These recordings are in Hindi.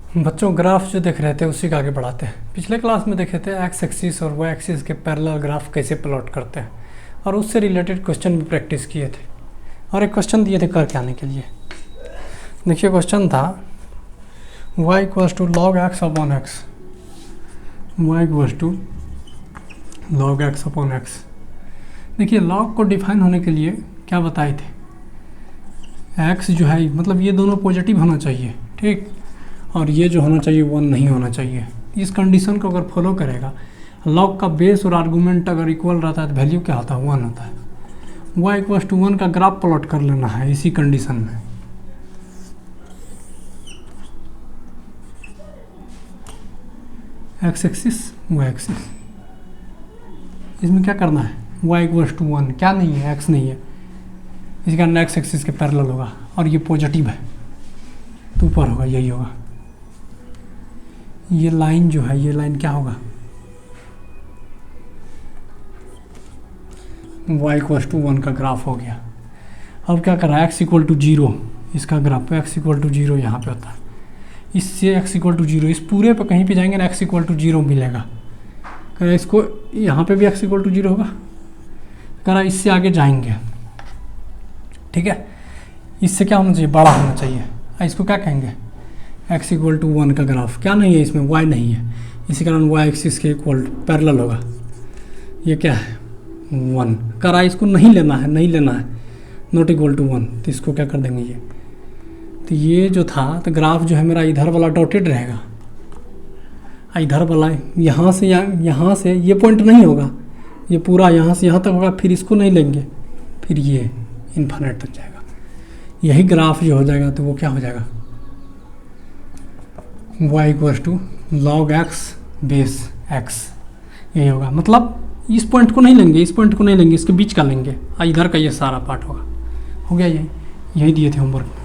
बच्चों ग्राफ जो देख रहे थे उसी का आगे बढ़ाते हैं। पिछले क्लास में देखे थे एक्स एक्सिस और वाई एक्सिस के पैरेलल ग्राफ कैसे प्लॉट करते हैं और उससे रिलेटेड क्वेश्चन भी प्रैक्टिस किए थे और एक क्वेश्चन दिए थे करके आने के लिए। देखिए क्वेश्चन था y equals to log x upon x, y equals to log x upon x. देखिए लॉग को डिफाइन होने के लिए क्या बताए थे, x जो है मतलब ये दोनों पॉजिटिव होना चाहिए, ठीक, और ये जो होना चाहिए 1 नहीं होना चाहिए। इस कंडीशन को अगर फॉलो करेगा, लॉग का बेस और आर्गूमेंट अगर इक्वल रहता है तो वैल्यू क्या होता है, 1 होता है। y इक्वल्स टू 1 का ग्राफ प्लॉट कर लेना है इसी कंडीशन में। एक्स एक्सिस वाई एक्सिस, इसमें क्या करना है, y इक्वल्स टू 1 क्या नहीं है, x नहीं है, इसी कारण एक्स एक्सिस के पैरेलल होगा और ये पॉजिटिव है तो ऊपर होगा, यही होगा। ये लाइन जो है, ये लाइन क्या होगा, y इक्वल्स टू 1 का ग्राफ हो गया। अब क्या कर रहा है, एक्स इक्वल टू 0 इसका ग्राफ, एक्स इक्वल टू 0 यहाँ पे होता है, इससे एक्स इक्वल टू 0 इस पूरे पे कहीं पे जाएंगे ना एक्स इक्वल टू 0 मिलेगा। कह रहा इसको यहाँ पे भी एक्स इक्वल टू 0 होगा, कह रहा इससे आगे जाएंगे, ठीक है, इससे क्या होना चाहिए, बड़ा होना चाहिए। इसको क्या कहेंगे, एक्स इक्वल टू 1 का ग्राफ, क्या नहीं है इसमें, y नहीं है, इसी कारण y एक्सिस के इक्वल पैरेलल होगा। ये क्या है 1, कह रहा इसको नहीं लेना है, नहीं लेना है, नॉट इक्वल टू 1, तो इसको क्या कर देंगे ये, तो ये जो था तो ग्राफ जो है मेरा इधर वाला डॉटेड रहेगा, इधर वाला यहाँ से ये पॉइंट नहीं होगा, ये पूरा यहाँ से यहाँ तक होगा, फिर इसको नहीं लेंगे, फिर ये इन्फिनिट तक जाएगा, यही ग्राफ जो हो जाएगा तो वो क्या हो जाएगा, y equals to log x base x, यही होगा। मतलब इस पॉइंट को नहीं लेंगे, इस पॉइंट को नहीं लेंगे, इसके बीच का लेंगे, इधर का ये सारा पार्ट होगा, हो गया। यही दिए थे होमवर्क में,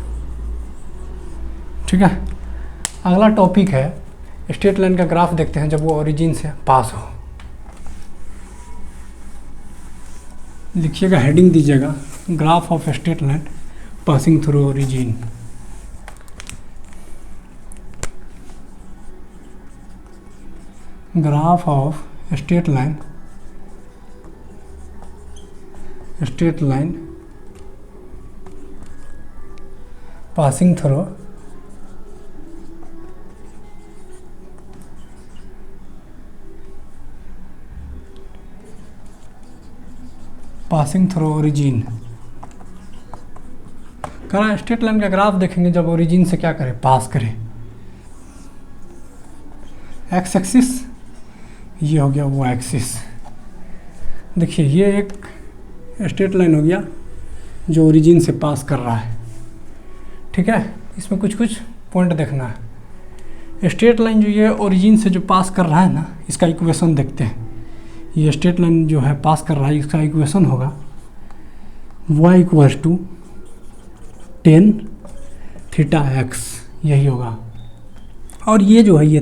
ठीक है। अगला टॉपिक है स्ट्रेट लाइन का ग्राफ, देखते हैं जब वो ओरिजिन से पास हो। लिखिएगा, हेडिंग दीजिएगा, graph of straight line passing through origin. Graph of straight line passing through origin. करा स्ट्रेट लाइन का ग्राफ देखेंगे जब ओरिजिन से क्या करें, पास करें। एक्स एक्सिस ये हो गया, वो एक्सिस। देखिए ये एक स्ट्रेट लाइन हो गया जो ओरिजिन से पास कर रहा है, ठीक है। इसमें कुछ पॉइंट देखना है। स्ट्रेट लाइन जो ये ओरिजिन से जो पास कर रहा है ना, इसका इक्वेशन देखते हैं। ये स्ट्रेट लाइन जो है पास कर रहा है, इसका इक्वेशन होगा y equals to tan theta x, यही होगा। और ये जो है ये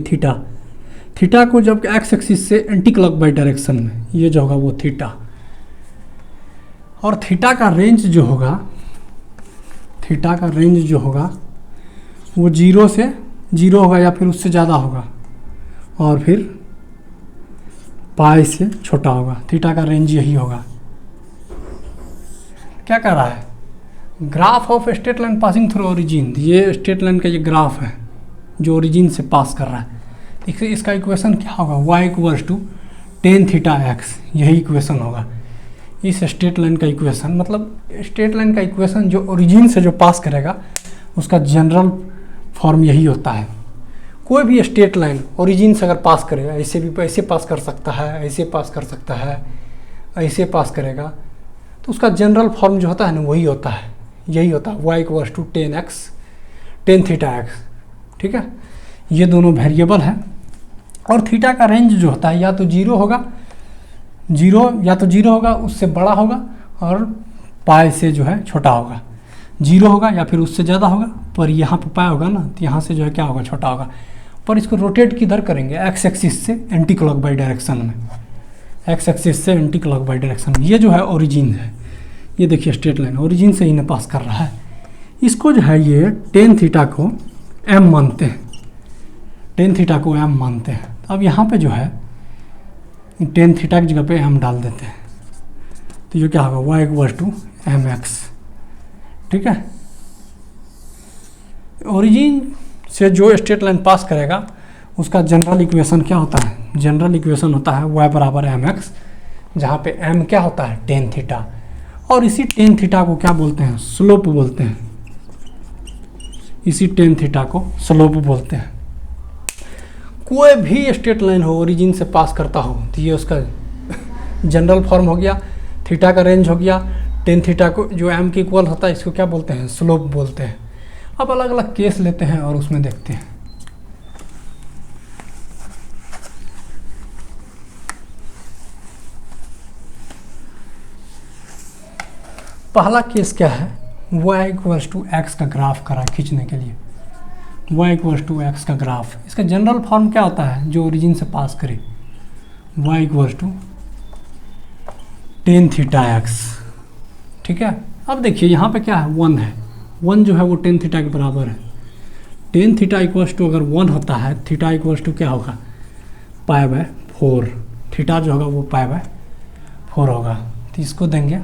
थीटा को जब एक्स एक्सिस से एंटी क्लॉकवाइज डायरेक्शन में, ये जो होगा वो थीटा, और थीटा का रेंज जो होगा वो 0 से 0 होगा या फिर उससे ज़्यादा होगा, और फिर पाई से छोटा होगा। थीटा का रेंज यही होगा। क्या कर रहा है, graph of straight line passing through origin. ये स्ट्रेट लाइन का ये ग्राफ है जो ओरिजिन से पास कर रहा है। इसका इक्वेशन क्या होगा, y equals to tan theta x, यही इक्वेशन होगा इस स्ट्रेट लाइन का इक्वेशन। मतलब स्ट्रेट लाइन का इक्वेशन जो ओरिजिन से जो पास करेगा उसका जनरल फॉर्म यही होता है। कोई भी स्ट्रेट लाइन ओरिजिन से अगर पास करेगा, ऐसे पास कर सकता है, ऐसे पास कर सकता है, ऐसे पास करेगा, तो उसका जनरल फॉर्म जो होता है ना वही होता है, यही होता है, y equals to tan theta x, ठीक है। ये दोनों वेरिएबल है, और थीटा का रेंज जो होता है या तो 0 होगा, उससे बड़ा होगा, और पाई से जो है छोटा होगा। 0 होगा या फिर उससे ज़्यादा होगा, पर यहाँ पर पाई होगा ना, तो यहाँ से जो है क्या होगा, छोटा होगा। पर इसको रोटेट किधर करेंगे, एक्स एक्सिस से एंटी क्लॉकवाइज डायरेक्शन में, एक्स एक्सिस से एंटी क्लॉकवाइज डायरेक्शन में। ये जो है ओरिजिन है, ये देखिए स्ट्रेट लाइन ओरिजिन से ही ना पास कर रहा है। इसको जो है ये tan थीटा को m मानते हैं, टेन थीटा को एम मानते हैं। अब यहाँ पे जो है टेन थीटा की जगह पे एम डाल देते हैं, तो ये क्या होगा, y equal to m x. ठीक है, ओरिजिन से जो स्ट्रेट लाइन पास करेगा उसका जनरल इक्वेशन क्या होता है, जनरल इक्वेशन होता है y बराबर एम एक्स, जहाँ पे m क्या होता है, टेन थीटा, और इसी टेन थीटा को क्या बोलते हैं, स्लोप बोलते हैं। इसी टेन थीटा को स्लोप बोलते हैं। कोई भी स्ट्रेट लाइन हो ओरिजिन से पास करता हो तो ये उसका जनरल फॉर्म हो गया, थीटा का रेंज हो गया, टेन थीटा को जो m के इक्वल होता है इसको क्या बोलते हैं, स्लोप बोलते हैं। अब अलग अलग केस लेते हैं और उसमें देखते हैं। पहला केस क्या है, y इक्वल्स टू एक्स का ग्राफ करा खींचने के लिए, y इक्वल्स टू एक्स का ग्राफ। इसका जनरल फॉर्म क्या होता है जो ओरिजिन से पास करे, y equals to tan theta x. ठीक है, अब देखिए यहाँ पे क्या है, 1 है, 1 जो है वो टेन थीटा के बराबर है। टेन थीटा इक्वल्स टू अगर 1 होता है, थीटा इक्वल्स टू क्या होगा, पाई बाय 4। थीटा जो होगा वो पाई बाय 4 होगा, तो इसको देंगे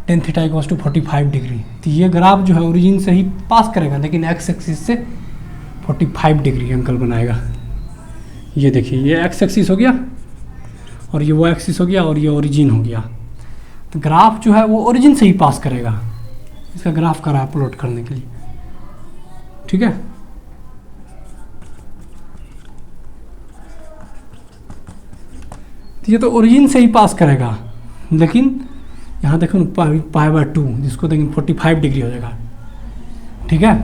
tan theta equals to 45 degree. तो ये ग्राफ जो है ओरिजिन से ही पास करेगा, लेकिन एक्स एक्सिस से 45 डिग्री एंगल बनाएगा। ये देखिए, ये एक्स एक्सिस हो गया और ये वो एक्सिस हो गया और ये ओरिजिन हो गया। तो ग्राफ जो है वो ओरिजिन से ही पास करेगा। इसका ग्राफ करा है प्लॉट करने के लिए। ठीक है, तो ये तो ओरिजिन से ही पास करेगा, लेकिन यहाँ देखो ना पाई बाय 2, जिसको देखेंगे 45 डिग्री हो जाएगा। ठीक है,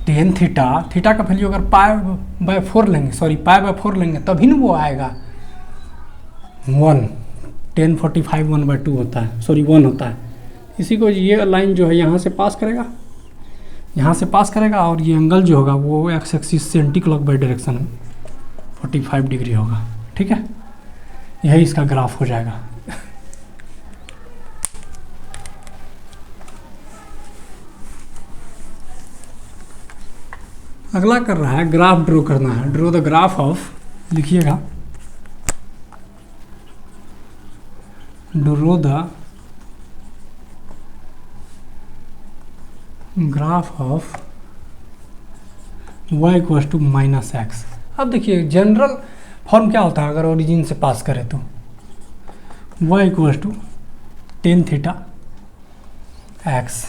टेन थीटा, थीटा का वैल्यू अगर पाई बाय 4 लेंगे, सॉरी पाई बाय 4 लेंगे तभी ना वो आएगा 1। 10 45 1/2 होता है, सॉरी 1 होता है। इसी को ये लाइन जो है यहाँ से पास करेगा, यहाँ से पास करेगा, और ये एंगल जो होगा वो एक्स एक्सिस से एंटी क्लॉक बाई डायरेक्शन में 45 डिग्री होगा। ठीक है, यही इसका ग्राफ हो जाएगा। अगला कर रहा है ग्राफ ड्रॉ करना है। ड्रॉ द ग्राफ ऑफ, लिखिएगा, draw the graph of y equals to minus x. अब देखिए जनरल फॉर्म क्या होता है अगर ओरिजिन से पास करे तो, y equals to tan theta x.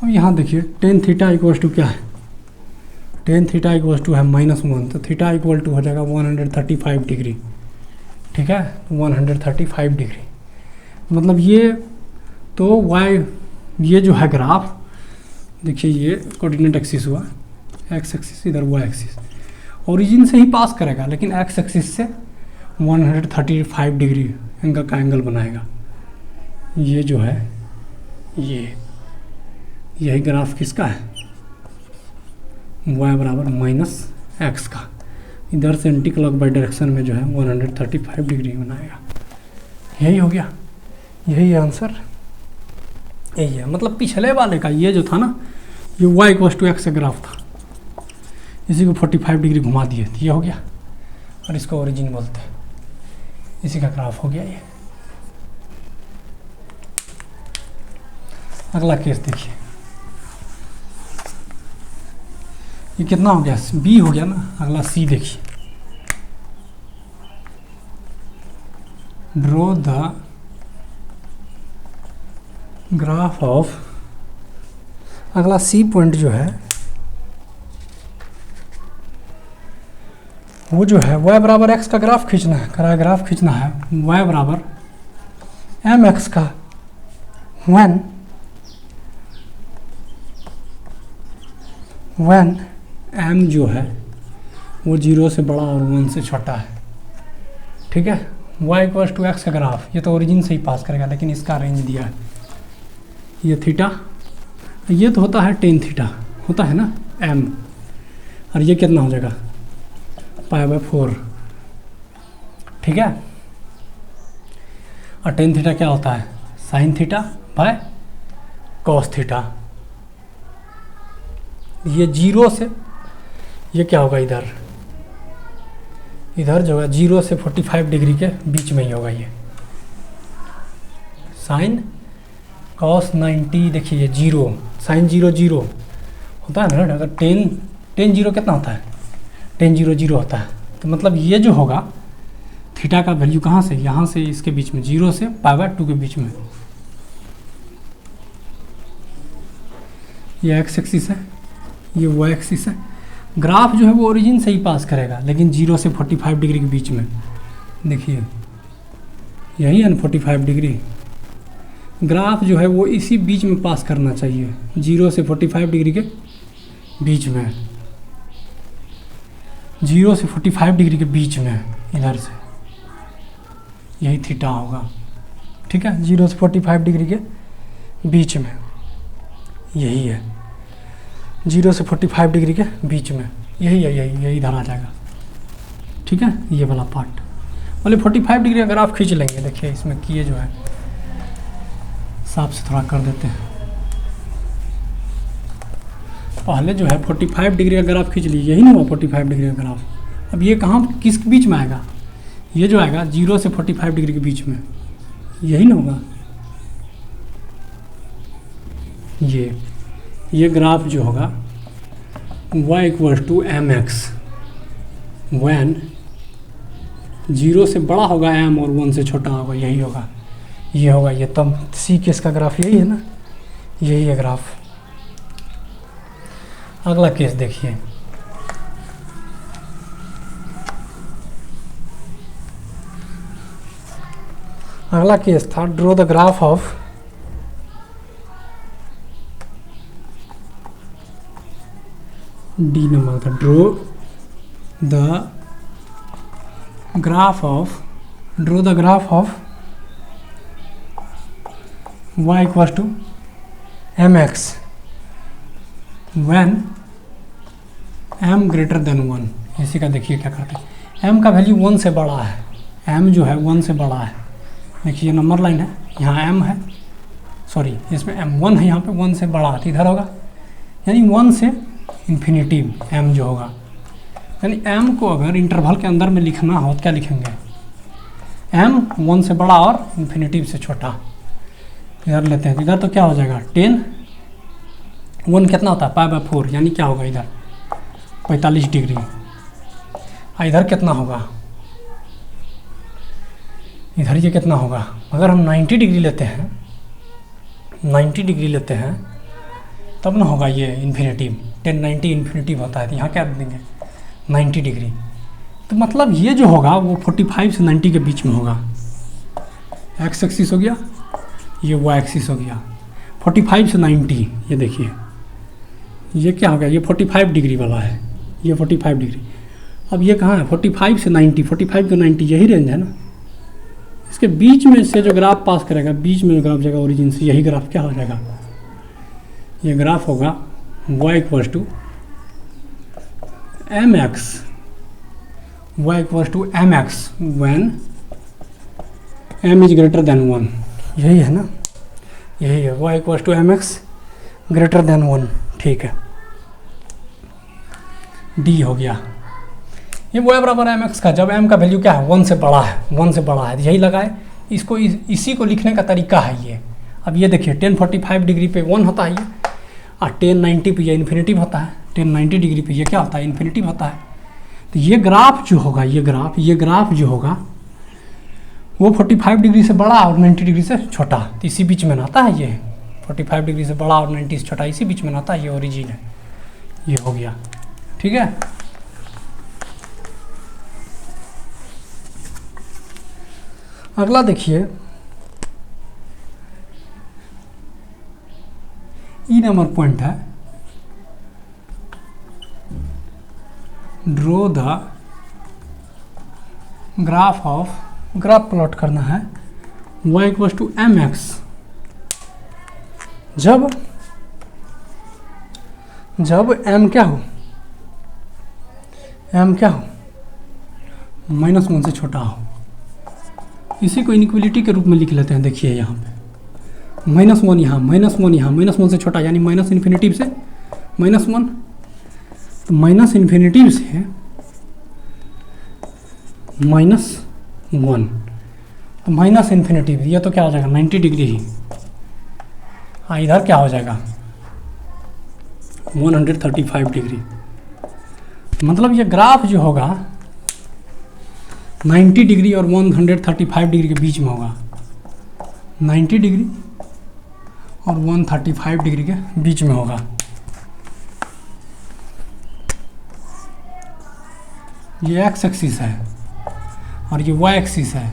अब यहाँ देखिए टेन थीटा इक्वल्स टू क्या है, टेन थीटा इक्वल्स टू है -1, तो थीटा इक्वल टू हो जाएगा 135 डिग्री। ठीक है, 135 डिग्री, मतलब ये तो y, ये जो है ग्राफ देखिए, ये कोऑर्डिनेट एक्सिस हुआ, एक्स एक्सिस, इधर y एक्सिस, ओरिजिन से ही पास करेगा, लेकिन एक्स एक्सिस से 135 डिग्री एंगल का एंगल बनाएगा। ये जो है ये, यही ग्राफ किसका है, y बराबर -x का, इधर से एंटी क्लॉक बाई डायरेक्शन में जो है 135 डिग्री बनाएगा। यही हो गया, यही आंसर, यही है। मतलब पिछले वाले का ये जो था ना, ये y इक्वल्स टू एक्स का ग्राफ था, इसी को 45 डिग्री घुमा दिए तो ये हो गया, और इसको ओरिजिन बोलते हैं। इसी का ग्राफ हो गया ये। अगला केस देखिए, ये कितना हो गया, B हो गया ना। अगला C देखिए, ड्रॉ द ग्राफ ऑफ, अगला C पॉइंट जो है वो जो है y बराबर x का ग्राफ खींचना है, ग्राफ खींचना है y बराबर mx का, when m जो है वो 0 से बड़ा और 1 से छोटा है। ठीक है, y इक्वल्स टू एक्स का ग्राफ, ये तो ओरिजिन से ही पास करेगा, लेकिन इसका रेंज दिया है, ये थीटा, ये तो होता है टेन थीटा, होता है ना m, और ये कितना हो जाएगा, पाई बाय 4। ठीक है, और टेन थीटा क्या होता है, sine theta by cos theta. ये 0 से ये क्या होगा इधर, इधर जो है 0 से 45 डिग्री के बीच में ही होगा ये साइन cos 90। देखिए ये 0 साइन 0 0 होता है ना, अगर टेन 0 कितना होता है, टेन 0 0 होता है। तो मतलब ये जो होगा थीटा का वैल्यू कहाँ से, यहाँ से इसके बीच में 0 से π/2 के बीच में। ये x एक्सिस है, ये y एक्सिस है। ग्राफ जो है वो ओरिजिन से ही पास करेगा, लेकिन 0 से 45 डिग्री के बीच में। देखिए यही है ना 45 डिग्री, ग्राफ जो है वो इसी बीच में पास करना चाहिए, 0 से 45 डिग्री के बीच में, 0 से 45 डिग्री के बीच में इधर से, यही थीटा होगा। ठीक है, 0 से 45 डिग्री के बीच में यही है, 0 से 45 डिग्री के बीच में यही है, यही इधर आ जाएगा। ठीक है, ये वाला पार्ट बोले 45 डिग्री अगर आप खींच लेंगे। देखिए इसमें किए जो है साफ से थोड़ा कर देते हैं। पहले जो है 45 डिग्री अगर आप खींच लीजिए, यही ना हुआ 45 डिग्री का ग्राफ। अब ये कहाँ किस बीच में आएगा, ये जो आएगा 0 से 45 डिग्री के बीच में, यही ना होगा। ये ग्राफ जो होगा y = mx, when 0 से बड़ा होगा m और 1 से छोटा होगा, यही होगा, ये होगा ये। तब सी केस का ग्राफ यही है ना, यही है ग्राफ। अगला केस देखिए, अगला केस था draw the graph of the number था, draw the graph of y = mx when m > 1। इसी का देखिए क्या करते हैं, m का वैल्यू 1 से बड़ा है, m जो है 1 से बड़ा है। देखिए नंबर लाइन है, यहाँ m है, सॉरी इसमें m1 है, यहाँ पे 1 से बड़ा है, तो इधर होगा, यानी 1 से इन्फिनिटी m जो होगा। यानी m को अगर इंटरवल के अंदर में लिखना हो तो क्या लिखेंगे, m 1 से बड़ा और इन्फिनिटी से छोटा। इधर लेते हैं, इधर तो क्या हो जाएगा 10, 1 कितना होता है π/4, यानी क्या होगा इधर 45 डिग्री। इधर कितना होगा, इधर ये कितना होगा, अगर हम 90 डिग्री लेते हैं, 90 डिग्री लेते हैं तब ना होगा ये इन्फिनिटी, 10 90 इन्फिनिटी होता है, तो यहाँ क्या देंगे 90 डिग्री। तो मतलब ये जो होगा वो 45 से 90 के बीच में होगा। एक्स एक्सिस हो गया, ये वाई एक्सिस हो गया, 45 से 90। ये देखिए ये क्या हो गया, ये 45 डिग्री वाला है, ये 45 डिग्री। अब ये कहाँ है 45 से 90, 45 से 90 यही रेंज है ना। इसके बीच में से जो ग्राफ पास करेगा, बीच में जो ग्राफ जाएगा ओरिजिन से, यही ग्राफ क्या हो जाएगा, ये ग्राफ होगा y = mx, y = mx when m is greater than 1। यही है ना, यही है y = mx greater than 1। ठीक है, d हो गया। ये y = mx का, जब m का वैल्यू क्या है 1 से बड़ा है, 1 से बड़ा है, यही लगाए इसको। इसी को लिखने का तरीका है ये। अब ये देखिए 10 45 डिग्री पे 1 होता है ये, और 10 90 पे ये इन्फिनिटी होता है, 10 90 डिग्री पे ये क्या होता है इन्फिनिटी होता है। तो ये ग्राफ जो होगा, ये ग्राफ जो होगा वो 45 डिग्री से बड़ा और 90 डिग्री से छोटा, तो इसी बीच में आता है ये 45 डिग्री से बड़ा और 90 से छोटा, इसी बीच में आता है, ये ओरिजिन है। ये हो गया, ठीक है। अगला देखिए, ई नंबर पॉइंट है, draw the graph of, graph plot करना है y = mx जब m क्या हो, -1 से छोटा हो। इसी को इनइक्वलिटी के रूप में लिख लेते हैं। देखिए यहाँ पे -1 यहाँ, -1 यहाँ, -1 से छोटा, यानी माइनस इन्फिनिटी से -1, तो माइनस इन्फिनिटी से -1, तो माइनस इन्फिनिटी, ये तो क्या हो जाएगा 90 डिग्री ही। हाँ, इधर क्या हो जाएगा 135 डिग्री। मतलब ये ग्राफ जो होगा 90 डिग्री और 135 डिग्री के बीच में होगा, 90 डिग्री और 135 डिग्री के बीच में होगा। ये एक्स एक्सिस है और ये वाई एक्सिस है।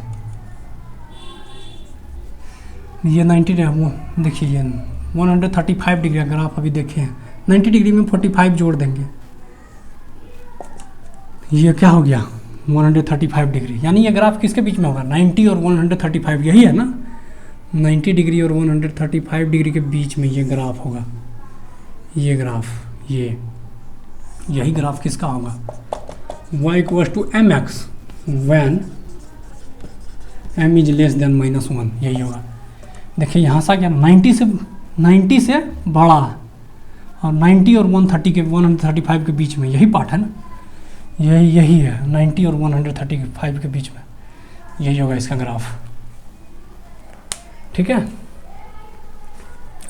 ये 90 देखिए, ये 135 डिग्री अगर आप अभी देखें, 90 डिग्री में 45 जोड़ देंगे, ये क्या हो गया 135 डिग्री। यानी ये ग्राफ किसके बीच में होगा 90 और 135, यही है ना, 90 डिग्री और 135 डिग्री के बीच में ये ग्राफ होगा। ये ग्राफ, यही ग्राफ किसका होगा y = mx when m is less than -1, यही होगा। देखिए यहाँ से क्या 90 से बड़ा और 90 और 135 के बीच में, यही पार्ट है ना, यही है 90 और 135 के बीच में, यही होगा इसका ग्राफ। ठीक है,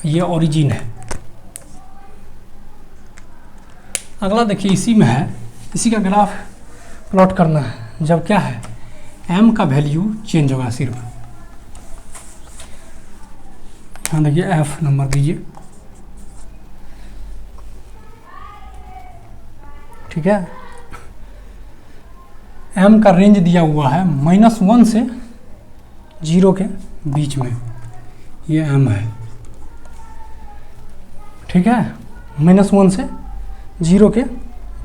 ये ओरिजिन है। अगला देखिए इसी में है, इसी का ग्राफ प्लॉट करना है जब क्या है m का वैल्यू चेंज होगा सिर्फ। हाँ देखिए f नंबर दीजिए, ठीक है। m का रेंज दिया हुआ है -1 से 0 के बीच में, ये m है, ठीक है। -1 से 0 के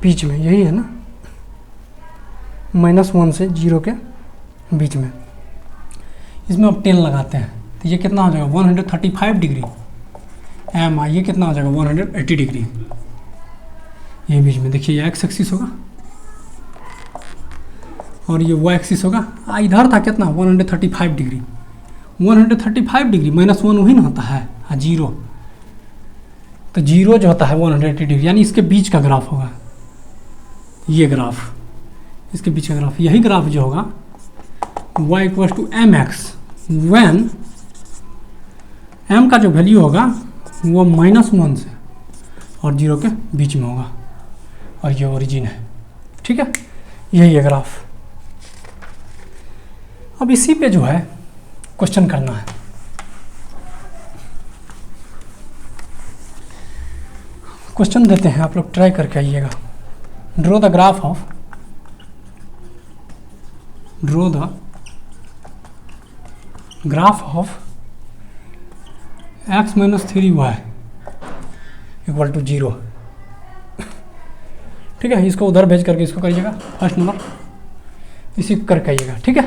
बीच में, यही है ना, -1 से 0 के बीच में। इसमें अब 10 लगाते हैं तो ये कितना हो जाएगा 135 डिग्री m, ये कितना हो जाएगा 180 डिग्री। ये बीच में देखिए, ये एक्स एक्सिस होगा और ये वाई एक्सिस होगा। इधर था कितना 135 डिग्री, 135 डिग्री -1 वही ना होता है, हाँ 0, तो 0 जो होता है 180 डिग्री, यानी इसके बीच का ग्राफ होगा ये ग्राफ, इसके बीच का ग्राफ। यही ग्राफ जो होगा y = mx when m का जो वैल्यू होगा वो -1 से और 0 के बीच में होगा, और ये ओरिजिन है, ठीक है। यही है ग्राफ। अब इसी पे जो है क्वेश्चन करना है। क्वेश्चन देते हैं, आप लोग ट्राई करके आइएगा। Draw the graph of x - 3y = 0, ठीक है। इसको उधर भेज करके इसको करिएगा, फर्स्ट नंबर इसी को करके आइएगा, ठीक है।